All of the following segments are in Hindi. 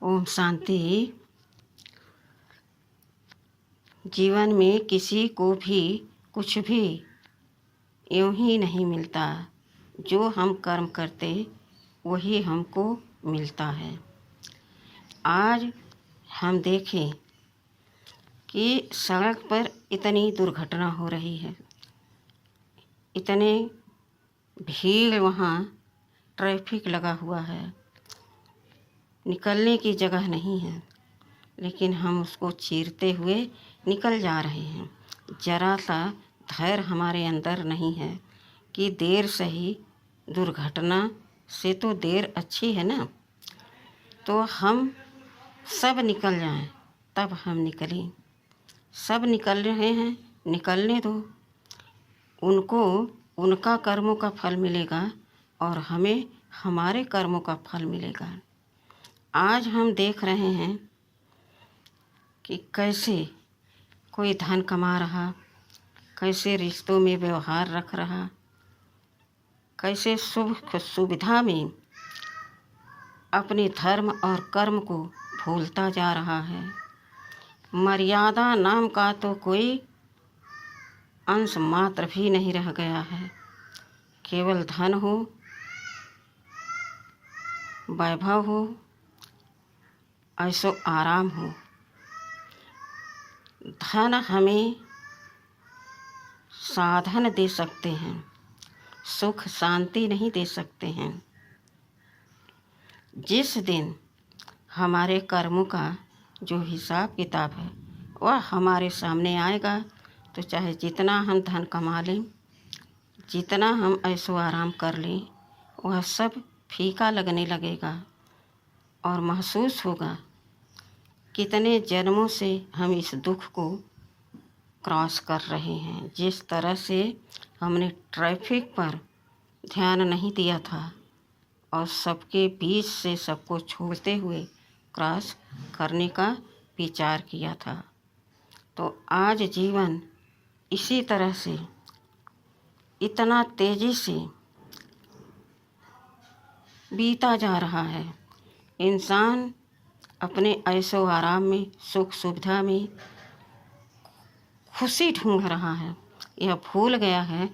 ओम शांति। जीवन में किसी को भी कुछ भी यूं ही नहीं मिलता। जो हम कर्म करते वही हमको मिलता है। आज हम देखें कि सड़क पर इतनी दुर्घटना हो रही है, इतने भीड़, वहाँ ट्रैफिक लगा हुआ है, निकलने की जगह नहीं है, लेकिन हम उसको चीरते हुए निकल जा रहे हैं। जरा सा धैर्य हमारे अंदर नहीं है कि देर सही, दुर्घटना से तो देर अच्छी है ना। तो हम सब निकल जाएं, तब हम निकलें। सब निकल रहे हैं, निकलने दो। उनको उनका कर्मों का फल मिलेगा और हमें हमारे कर्मों का फल मिलेगा। आज हम देख रहे हैं कि कैसे कोई धन कमा रहा, कैसे रिश्तों में व्यवहार रख रहा, कैसे सुख सुविधा में अपने धर्म और कर्म को भूलता जा रहा है। मर्यादा नाम का तो कोई अंश मात्र भी नहीं रह गया है। केवल धन हो, वैभव हो, ऐसो आराम हो। धन हमें साधन दे सकते हैं, सुख शांति नहीं दे सकते हैं। जिस दिन हमारे कर्मों का जो हिसाब किताब है वह हमारे सामने आएगा, तो चाहे जितना हम धन कमा लें, जितना हम ऐसो आराम कर लें, वह सब फीका लगने लगेगा और महसूस होगा कितने जन्मों से हम इस दुख को क्रॉस कर रहे हैं। जिस तरह से हमने ट्रैफिक पर ध्यान नहीं दिया था और सबके बीच से सबको छोड़ते हुए क्रॉस करने का विचार किया था, तो आज जीवन इसी तरह से इतना तेज़ी से बीता जा रहा है। इंसान अपने ऐशो आराम में, सुख सुविधा में खुशी ढूंढ रहा है। यह भूल गया है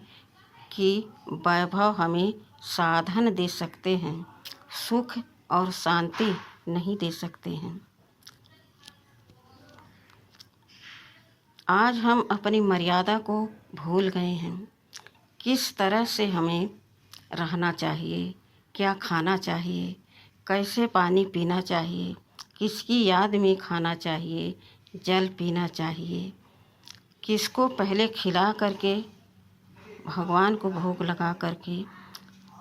कि वैभव हमें साधन दे सकते हैं, सुख और शांति नहीं दे सकते हैं। आज हम अपनी मर्यादा को भूल गए हैं। किस तरह से हमें रहना चाहिए, क्या खाना चाहिए, कैसे पानी पीना चाहिए, किसकी याद में खाना चाहिए, जल पीना चाहिए, किसको पहले खिला करके भगवान को भोग लगा करके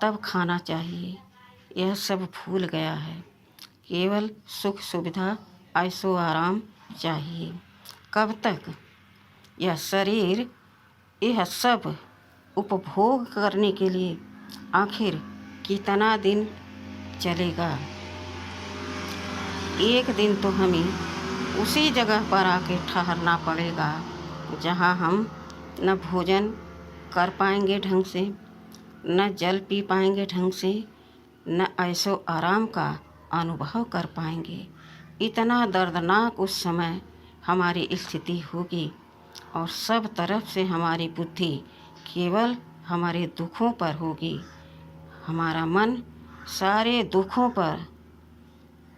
तब खाना चाहिए, यह सब भूल गया है। केवल सुख सुविधा, ऐशो आराम चाहिए। कब तक यह शरीर यह सब उपभोग करने के लिए आखिर कितना दिन चलेगा? एक दिन तो हमें उसी जगह पर आके ठहरना पड़ेगा जहाँ हम न भोजन कर पाएंगे ढंग से, न जल पी पाएंगे ढंग से, न ऐशो आराम का अनुभव कर पाएंगे। इतना दर्दनाक उस समय हमारी स्थिति होगी और सब तरफ से हमारी बुद्धि केवल हमारे दुखों पर होगी। हमारा मन सारे दुखों पर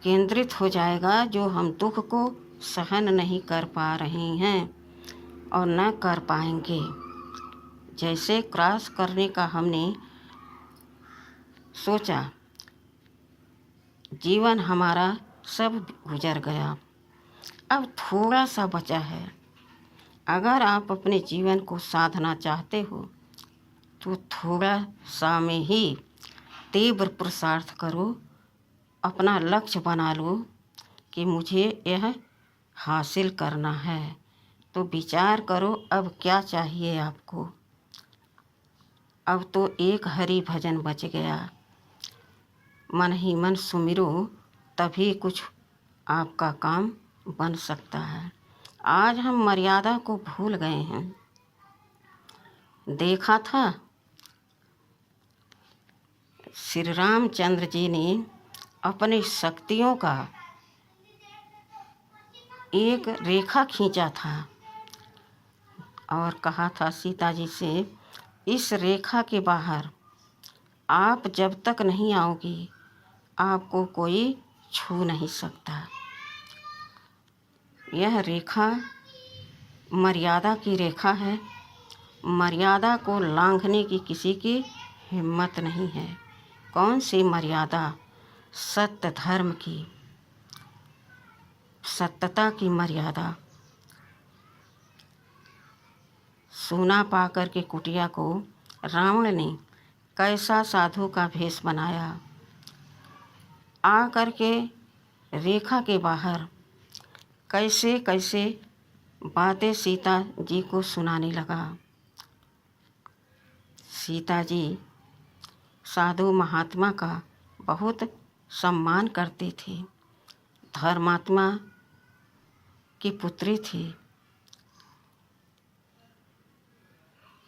केंद्रित हो जाएगा, जो हम दुख को सहन नहीं कर पा रहे हैं और न कर पाएंगे। जैसे क्रॉस करने का हमने सोचा, जीवन हमारा सब गुजर गया, अब थोड़ा सा बचा है। अगर आप अपने जीवन को साधना चाहते हो तो थोड़ा सा में ही तीव्र पुरुषार्थ करो। अपना लक्ष्य बना लो कि मुझे यह हासिल करना है। तो विचार करो अब क्या चाहिए आपको। अब तो एक हरि भजन बच गया। मन ही मन सुमिरो, तभी कुछ आपका काम बन सकता है। आज हम मर्यादा को भूल गए हैं। देखा था श्री रामचंद्र जी ने अपनी शक्तियों का एक रेखा खींचा था और कहा था सीता जी से, इस रेखा के बाहर आप जब तक नहीं आओगी आपको कोई छू नहीं सकता। यह रेखा मर्यादा की रेखा है। मर्यादा को लांघने की किसी की हिम्मत नहीं है। कौन सी मर्यादा? सत्य धर्म की, सत्यता की मर्यादा। सोना पाकर के कुटिया को रावण ने कैसा साधु का भेष बनाया। आ कर के रेखा के बाहर कैसे कैसे बातें सीता जी को सुनाने लगा। सीता जी साधु महात्मा का बहुत सम्मान करती थी, धर्मात्मा की पुत्री थी।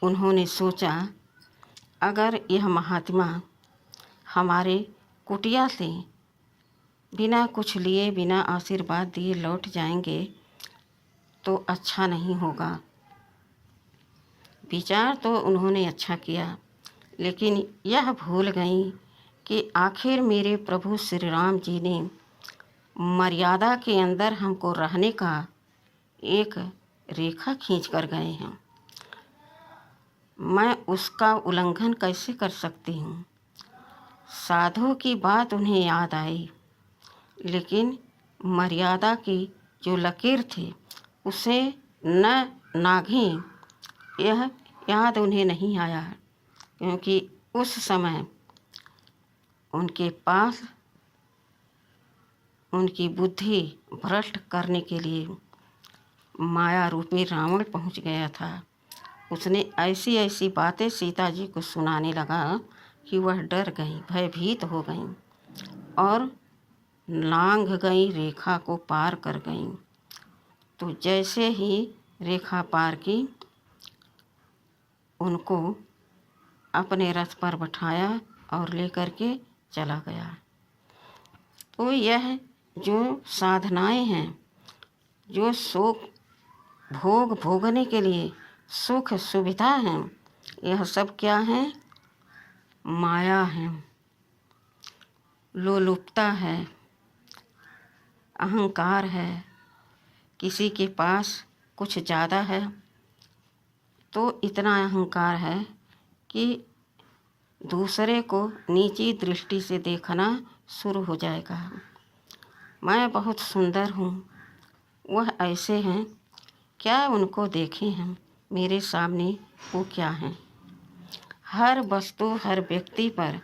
उन्होंने सोचा, अगर यह महात्मा हमारे कुटिया से बिना कुछ लिए, बिना आशीर्वाद दिए लौट जाएंगे तो अच्छा नहीं होगा। विचार तो उन्होंने अच्छा किया, लेकिन यह भूल गई कि आखिर मेरे प्रभु श्री राम जी ने मर्यादा के अंदर हमको रहने का एक रेखा खींच कर गए हैं। मैं उसका उल्लंघन कैसे कर सकती हूँ? साधु की बात उन्हें याद आई, लेकिन मर्यादा की जो लकीर थी उसे न नाघी, यह याद उन्हें नहीं आया, क्योंकि उस समय उनके पास उनकी बुद्धि भ्रष्ट करने के लिए माया रूपी रावण पहुंच गया था। उसने ऐसी ऐसी बातें सीता जी को सुनाने लगा कि वह डर गई, भयभीत हो गई और लांघ गई, रेखा को पार कर गई। तो जैसे ही रेखा पार की, उनको अपने रथ पर बिठाया और लेकर के चला गया। तो यह जो साधनाएं हैं, जो सुख भोग भोगने के लिए सुख सुविधा हैं, यह सब क्या है? माया है, लोलुपता है, अहंकार है। किसी के पास कुछ ज़्यादा है तो इतना अहंकार है कि दूसरे को नीची दृष्टि से देखना शुरू हो जाएगा। मैं बहुत सुंदर हूँ, वह ऐसे हैं, क्या उनको देखें हम? मेरे सामने वो क्या हैं? हर वस्तु, हर व्यक्ति पर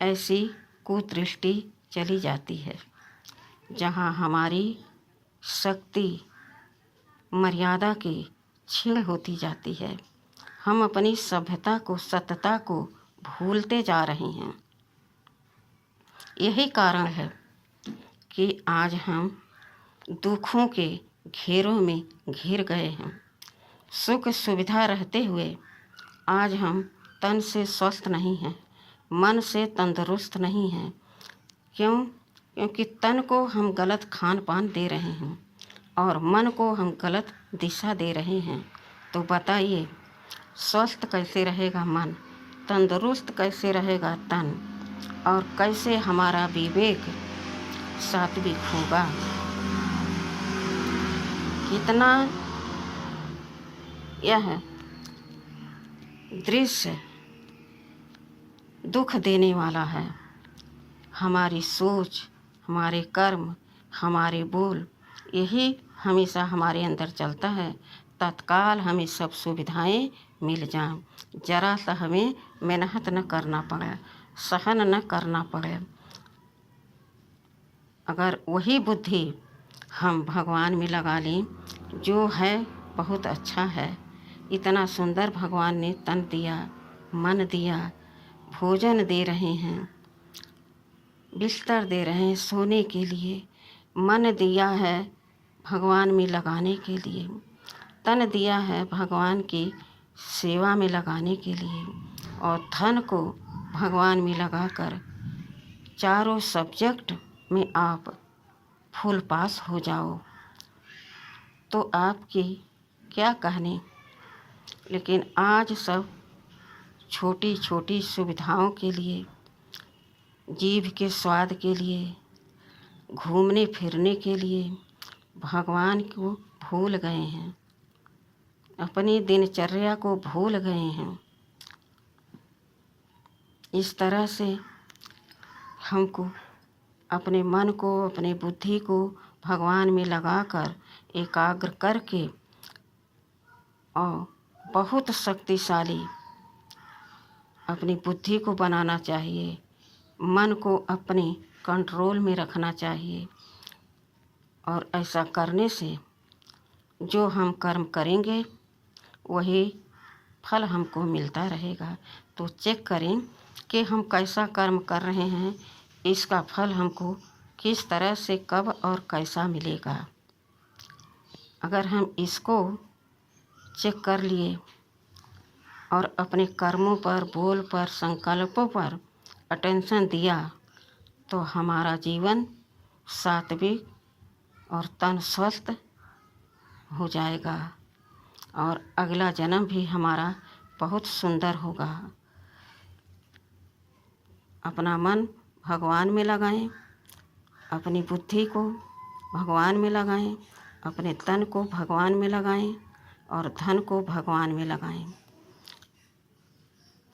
ऐसी कुदृष्टि चली जाती है। जहाँ हमारी शक्ति मर्यादा की छीण होती जाती है, हम अपनी सभ्यता को, सत्यता को भूलते जा रहे हैं। यही कारण है कि आज हम दुखों के घेरों में घिर गए हैं। सुख सुविधा रहते हुए आज हम तन से स्वस्थ नहीं हैं, मन से तंदुरुस्त नहीं हैं। क्यों? क्योंकि तन को हम गलत खान पान दे रहे हैं और मन को हम गलत दिशा दे रहे हैं। तो बताइए, स्वस्थ कैसे रहेगा मन, तंदुरुस्त कैसे रहेगा तन, और कैसे हमारा विवेक सात्विक होगा? कितना यह दृश्य दुख देने वाला है। हमारी सोच, हमारे कर्म, हमारे बोल, यही हमेशा हमारे अंदर चलता है। तत्काल हमें सब सुविधाएं मिल जाएं, जरा सा हमें मेहनत न करना पड़े, सहन न करना पड़े। अगर वही बुद्धि हम भगवान में लगा लें, जो है बहुत अच्छा है, इतना सुंदर भगवान ने तन दिया, मन दिया, भोजन दे रहे हैं, बिस्तर दे रहे हैं सोने के लिए, मन दिया है भगवान में लगाने के लिए, तन दिया है भगवान की सेवा में लगाने के लिए, और धन को भगवान में लगाकर चारों सब्जेक्ट में आप फुल पास हो जाओ। तो आपकी क्या कहने। लेकिन आज सब छोटी छोटी सुविधाओं के लिए, जीभ के स्वाद के लिए, घूमने फिरने के लिए भगवान को भूल गए हैं, अपनी दिनचर्या को भूल गए हैं। इस तरह से हमको अपने मन को, अपने बुद्धि को भगवान में लगाकर एकाग्र करके और बहुत शक्तिशाली अपनी बुद्धि को बनाना चाहिए, मन को अपने कंट्रोल में रखना चाहिए। और ऐसा करने से जो हम कर्म करेंगे वही फल हमको मिलता रहेगा। तो चेक करें कि हम कैसा कर्म कर रहे हैं, इसका फल हमको किस तरह से कब और कैसा मिलेगा। अगर हम इसको चेक कर लिए और अपने कर्मों पर, बोल पर, संकल्पों पर अटेंशन दिया तो हमारा जीवन सात्विक और तन स्वस्थ हो जाएगा और अगला जन्म भी हमारा बहुत सुंदर होगा। अपना मन भगवान में लगाएं, अपनी बुद्धि को भगवान में लगाएं, अपने तन को भगवान में लगाएं और धन को भगवान में लगाएं।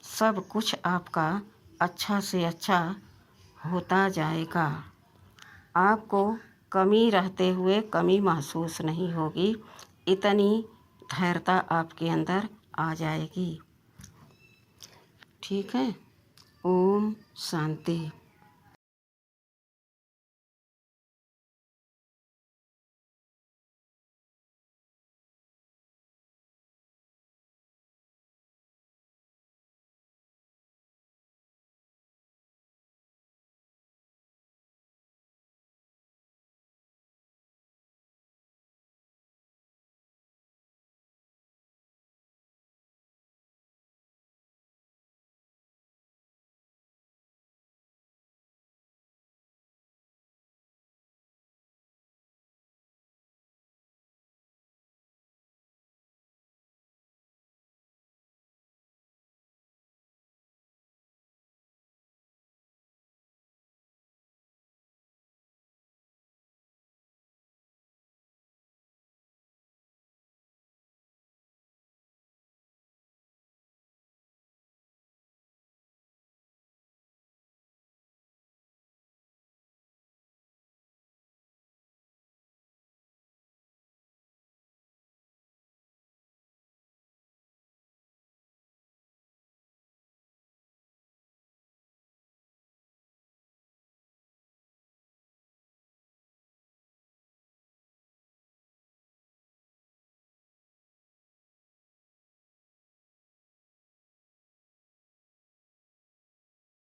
सब कुछ आपका अच्छा से अच्छा होता जाएगा। आपको कमी रहते हुए कमी महसूस नहीं होगी, इतनी धैर्यता आपके अंदर आ जाएगी। ठीक है। ओम शांति।